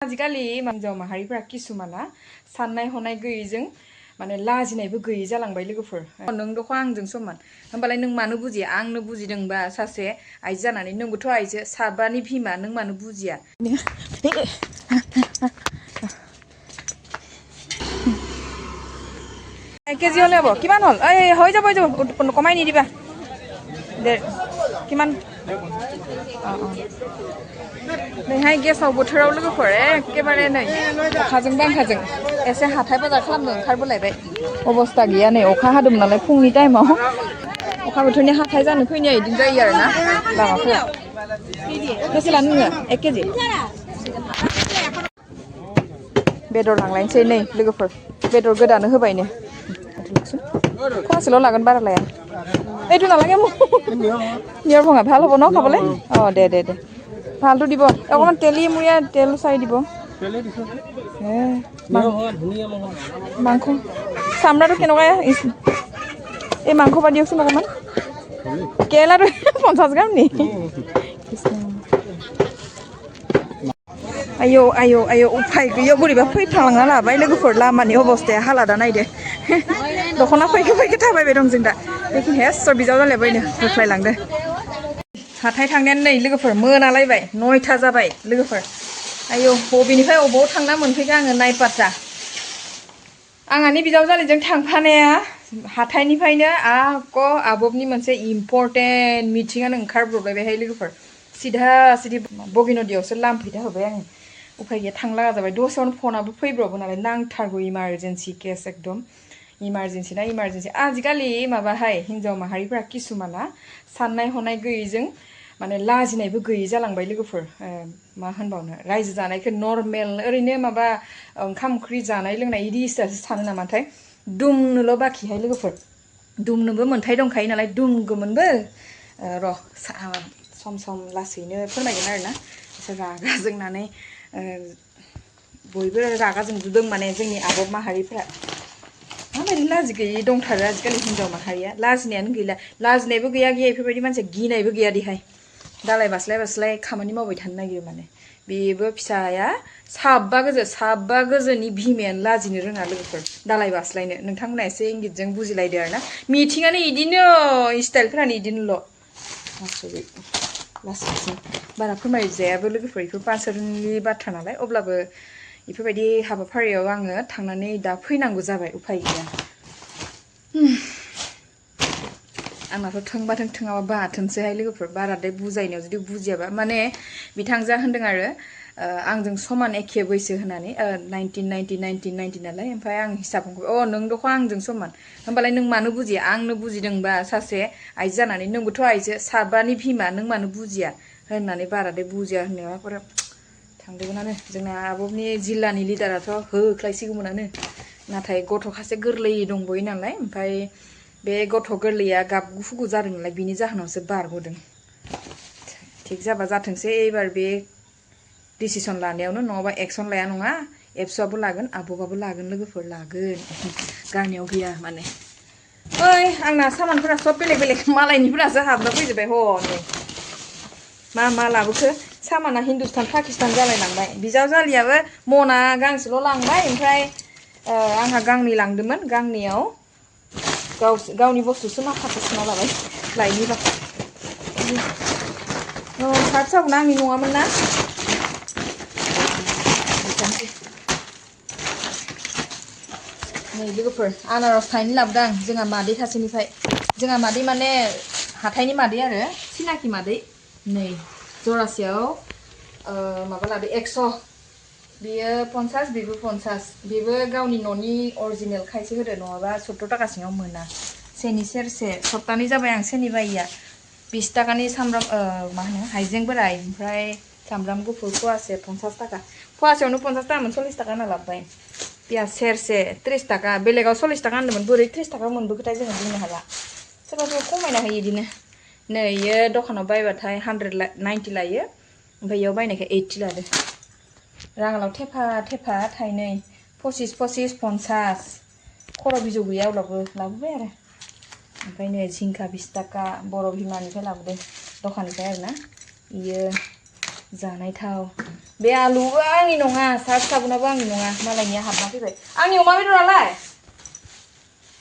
आजिखालि हिनजाव माहारिफोरा किसुमाना साननाय हनाय गैयैजों माने लाजिनायबो गैयै जालांबाय लोगोफोर। नों दख' आंजों समान होमबालाय नों मानो बुजिया? आंनो बुजिदोंबा सासे आइजो जानानै नोंबोथ' आइजो साबानि बिमा नों मानो बुजिया? কেজি হলে হ'ব কিমান হ'ল? এই হৈ যাব কমাই নিদিবা দে কিমান नैहाय गेसाव बोथोराव लोगोफोर एखेबारे नै अखाजों बांखाजों एसे हाथाय बाजार खालामनो ओंखारबोलायबाय अबस्था गैया नै अखा हादोंमोन नालाय फुंनि टाइमाव अखा बोथोरनि हाथाय जानो फैनाया इदिनो जायो आरोना लामाफोरा बेसे लानो नोङो 1 केजि बेदर लांलायनोसै नै लोगोफोर बेदर गोदानो होबायनो फवासेल' लागोन बारा लाया এইটো নালাগে মোক নিয়ৰ ভঙা ভাল হ'ব ন খাবলৈ অ দে দে দে ভালটো দিব অকমান তেলি মুৰিয়া তেল চাই দিব মাংস চামৰাটো কেনেকুৱা এই মাংস পা দিয়কচোন অকমান কেৰেলাটো 50 গ্ৰাম নি आयौ आयौ आयौ उफाय गैया बोरैबा फैफ्लांना लाबाय लोगोफोर लामानि अबस्थाया हालादा नायदो दख'ना फैखो फैखो थाबायबाय दं जों दा बेखिनि हेस्स' बिजाव जालायबायनो होख्लायलांदो हाथाय थांनायानो नै लोगोफोर मोनालायबाय 9ता जाबाय लोगोफोर आयौ बबेनिफ्राय अबाव थांना मोनफैखो आङो नायपाता आंहानि बिजावजालिजों थांफानाया हाथायनिफ्रायनो आक' आबबनि मोनसे इम्पर्टेन्ट मिटिंआनो ओंखारब्रबलायबायहाय लोगोफोर सिधा सिधि बगिनदियावसो लामफैदा होबाय आङो उफाय गैया थांलागा जाबाय दसेयावनो फनाबो फैब्रबो नालाय नांथारगौ इमारजेन्सि केस एकदम इमारजेन्सि ना इमारजेन्सि आजिखालि माबाहाय हिनजाव माहारिफोरा किसुमाना साननाय हनाय गैयैजों माने लाजिनायबो गैयै जालांबाय लोगोफोर मा होनबावनो रायजो जानायखौ नर्मेल ओरैनो माबा ओंखाम ओंख्रि जानाय लोंनाय इदि इसासो सानो नामाथाय दुमनोल' बाखिहाय लोगोफोर दुमनोबो मोन्थाय दंखायो नालाय दुमगौमोनबो र' सम सम लासैनो फोरमायगोन आरोना एसे रागा जोंनानै बयबो रागा जोंजोबदों माने जोंनि आबब माहारिफ्रा माबायदि लाजि गैयै दंथारो आजिखालि हिनजाव माहारिया लाजिनायानो गैला लाजिनायबो गैया बेफोरबायदि मानसिया गिनायबो गैया देहाय दालाय बास्लाय बास्लाय खामानि मावबाय थानो नागिरो माने बेबो फिसाया साबा गोजोनि बिमायानो लाजिनो रोङा लोगोफोर दालाय बास्लायनो नोंथांमोना एसे इंगितजों बुजिलायदो आरोना मिथिङानो इदिनो स्टाइलफोरानो इदिनोल' लासै बारा फोरमायजायाबो लोगोफोर बेफोर पार्सनेलनि बाथ्रा नालाय अब्लाबो बेफोरबायदि हाबाफारियाव आङो थांनानै दा फैनांगौ जाबाय उफाय गैया आंनाथ' थोंबाथों थोङाबा बाथोंसैहाय लोगोफोर बाराद्राय बुजायनायाव जुदि बुजियाबा माने बिथांजोआ होनदों आरो आंजों समान एखे बैसो होनानै 1990 नालाय ओमफ्राय आं हिसाब अ नों दख' आंजों समान होमबालाय नों मानो बुजिया आंनो बुजिदोंबा सासे आइजो जानानै नोंबोथ' आइजो साबानि बिमा नों मानो बुजिया होननानै बाराद्राय बुजिया होननायाफोर थांदोंमोनानो जोंना आब'नि जिल्लानि लिडाराथ' होख्लायसिगौमोनानो नाथाय गथ'खासे गोरलै दंबोयो नालाय ओमफ्राय बे गथ' गोरलैया गाबगु फुगु जादों नालाय बिनि जाहोनावसो बारग'दों थिग जाबा जाथोंसै एबार बे डिसिसन लानायावनो नङाबा एक्सन लाया नङा एबसुआबो लागोन आब'बाबो लागोन लोगोफोर लागोन गारनायाव गैया माने ओइ आंना सामानफोरा सब बेलेग बेलेग मालायनिफोरासो हाबना फैजोबबाय हनै मा लाबोखो सामाना हिन्दुस्तान पाकिस्तान जालायलांबाय बिजावजालियाबो मना गांसेल' लांबाय ओमफ्राय आंहा गांनै लांदोंमोन गांनैयाव गावनि बुस्थुसो माखासे सुना लाबाय लायनिबा पार्ट साबुना आंनि नङामोन ना नै लोगोफोर आनारस थाइनै लाबोदों आं जोंहा मादै सासेनिफ्राय जोंहा मादै माने हाथाइनि मादै आरो सिनाखि मादै नै जरासेयाव माबा लादो 100 बियो 50 बेबो 50 बेबो गावनि न'नि अरिजिनेल खायसे होदो नङाबा 70 थाखा सिङाव मोना सेनि सेरसे सप्तानै जाबाय आं सेनि बायिया 20 थाखानि सामब्राम मा होनो हाइजें बोराय ओमफ्राय सामब्राम गुफुर फवासे 50 थाखा फवासेयावनो 50 थाखामोन 40 थाखा होना लाबोबाय पियाज सेरसे 30 थाखा बेलेगाव 40 थाखा होनदोंमोन बोरै 30 थाखा मोनबोखोथाय जोङो बुंनो हाला सोरबा सोरबा खमायना होयो इदिनो नै इयो दखानाव बायबाथाय 190 लायो ओमफ्राय इयाव बायनायखाय 80 लादो राङालाव थेफा थेफा थाइनै 25 50 खर' बिजौ गैया अब्लाबो लाबोबाय आरो ओमफ्राय नै जिंखा 20 थाखा बर' बिमानिफ्राय लाबोदो दखाननिफ्राय आरोना इयो जानाय थाव बे आलुबो आंनि नङा सार्फ साबुनाबो आंनि नङा मालायनिया हाबना फैबाय आंनि अमा बेदरालाय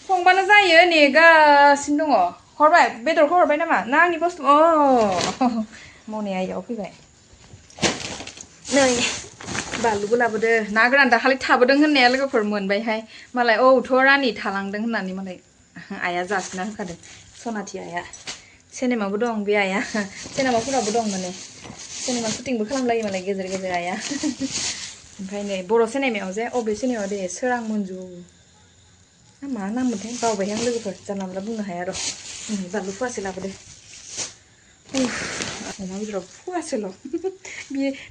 संबानो जायो नेगासिनो दङ हरबाय बेदरखौ हरबाय नामा ना आंनि बुस्थु मनाया इयाव फैबाय नै बानलुबो लाबोदो ना गोरान दाखालि थाबोदों होननाया लोगोफोर मोनबायहाय मालाय औथ' रानि थालांदों होननानै मालाय आइया जासिना होखादों सनाथि आइया सिनेमाबो दं बे आइया सिनेमाफोराबो दं माने सिनेमा शुटिंबो खालामलायो मालाय गेजेर गेजेर आइया ओमफ्राय नै बर' सिनेमायाव जे अबे सिनेमायाव दे सोरां मन्जु मा नाम मोनथाय बावबाय आं लोगोफोर जानला मोनला बुंनो हाया र' बानलु फुवासे लाबोदो अमा बेदराव फुवासेल'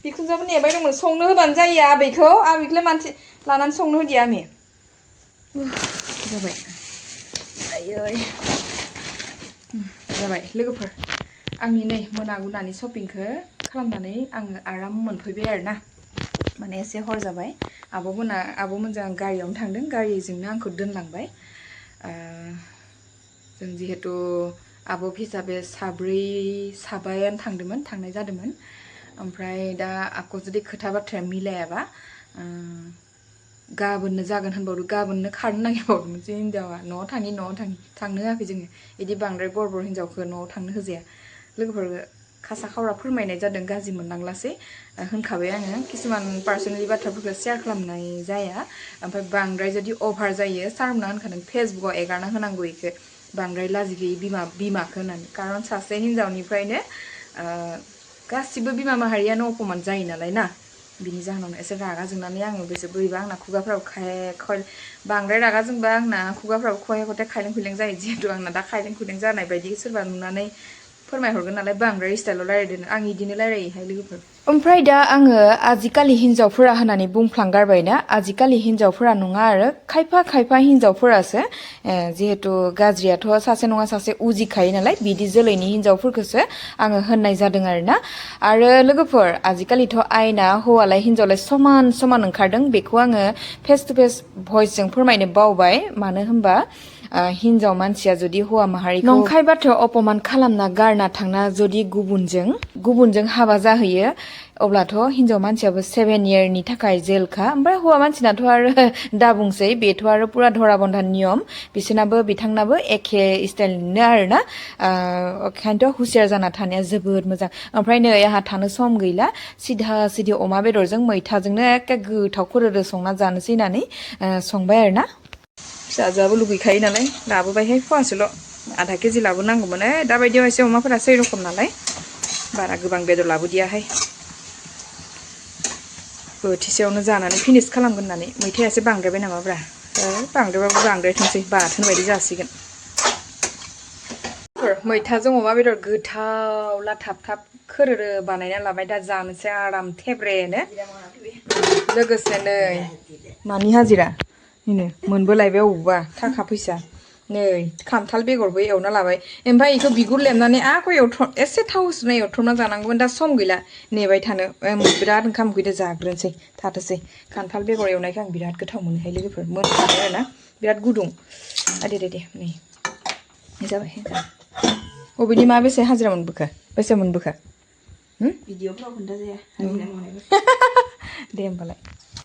बिखुनजोआबो नेबाय दंमोन संनो होबानो जायो आबैखौलाय मानसि लानानै संनो होदिया आमि जाबाय आयै जाबाय लोगोफोर आंनि नै मोनागुनानि शपिंखौ खालामनानै आङो आराम मोनफैबाय आरोना माने एसे हर जाबाय आब'मोनजों गारियावनो थांदों गारिजोंनो आंखौ दोनलांबाय जों जिहेतु आब' हिसाबै साबायानो थांनाय जादोंमोन ओमफ्राय दा आक' जुदि खोथा बाथ्राया मिलायाबा गाबोननो जागोन होनबावदो गाबोननो खारनो नागिरबावदों मोनसे हिनजावा न'आव थांनो होआखै जोङो बिदि बांद्राय बर हिनजावखौ न'आव थांनो होजाया लोगोफोर खासा खावरा फोरमायनाय जादों गाज्रि मोननांलासै होनखाबाय आङो किसुमान पार्सनेलि बाथ्राफोरखौ शेयार खालामनाय जाया ओमफ्राय बांद्राय जुदि अभार जायो सारमोनहा होनखादों फेसबुकाव एगारना होनांगौ इखौ बांद्राय लाजि गैयि बिमाखौ होननानै खारन सासे हिनजावनिफ्रायनो गासिबो बिमा माहारियानो अपमान जायो नालाय ना बिनि जाहोनावनो एसे रागा जोंनानै आङो बेसे बोरैबा आंना खुगाफ्राव बांद्राय रागा जोंबा आंना खुगाफ्राव खहे खथे खायलें खुइलें जायो जिहेतु आंना दा खायलें खुइलें जानाय बायदि सोरबा नुनानै फोरमायहरगोन नालाय बांद्राय स्टाइलाव रायलायदों आं इदिनो रायलायोहाय लोगोफोर ओमफ्राय दा आङो आजिखालि हिनजावफोरा होननानै बुंफ्लांगारबायना आजिखालि हिनजावफोरा नङा आरो खायफा हिनजावफोरासो जिहेतु गाज्रियाथ' सासे नङा सासे उजिखायो नालाय बिदि जोलैनि हिनजावफोरखौसो आङो होननाय जादों आरो लोगोफोर आजिखालिथ' आयना हौवालाय हिनजावलाय समान ओंखारदों बेखौ आङो फेस टु फेस भइसजों फोरमायनो बावबाय मानो होनबा हिनजाव मानसिया जुदि हौवा माहारिखौ नंखाय बाथ्रायाव अपमान खालामना गारना थांना जुदि गुबुनजों हाबा जाहैयो अब्लाथ' हिनजाव मानसियाबो 7 इयारनि थाखाय जेलखा ओमफ्राय हौवा मानसिनाथ' आरो दा बुंसै बेथ' आरो पुरा धरा बन्धा नियम बिथांनाबो एखे स्टाइलनिनो आरोना ओंखायनोथ' हुसियार जाना थानाया जोबोद मोजां ओमफ्राय नै आंहा थानो सम गैला सिदा अमा बेदरजों मैथाजोंनो एखे गोथाव खोरोरो संना जानोसै होननानै संबाय आरोना फिसाजोआबो लुगैखायो नालाय लाबोबायहाय फवासेल' आधा केजि लाबोनांगौमोन दाबायदियाव एसे अमाफोरा सै रखम नालाय बारा गोबां बेदर लाबोदियाहाय बोथिसेयावनो जानानै फिनिश खालामगोन होननानै मैथाया एसे बांद्रायबाय नामाब्रा बांद्रायबाबो बांद्रायथोंसै बाथोन बायदि जासिगोन मैथाजों अमा बेदर गोथाव लाथाब खोरोरो बानायना लाबाय दा जानोसै आराम थेब्रेनो लोगोसे नै मानि हाजिरा मोनबोलायबाय अबावबा थाखा फैसा नै खान्थाल बेगरबो एवना लाबाय ओमफ्राय बेखौ बिगुर लेमनानै आंखौ एसे थाव होसोना एवथ्रमना जानांगौमोन दा सम गैला नेबाय थानो बिराद ओंखाम उखैदो जाग्रोनोसै थाथोसै खान्थाल बेगर एवनायखौ आं बिराद गोथाव मोनोहाय लोगोफोर मोनखाबाय आरोना बिराद गुदुं दे नै जाबाय बबेनि मा बेसे हाजिरा मोनबोखो बेसे मोनबोखो भिडिअफ्राव खोन्था जाया दे होमबालाय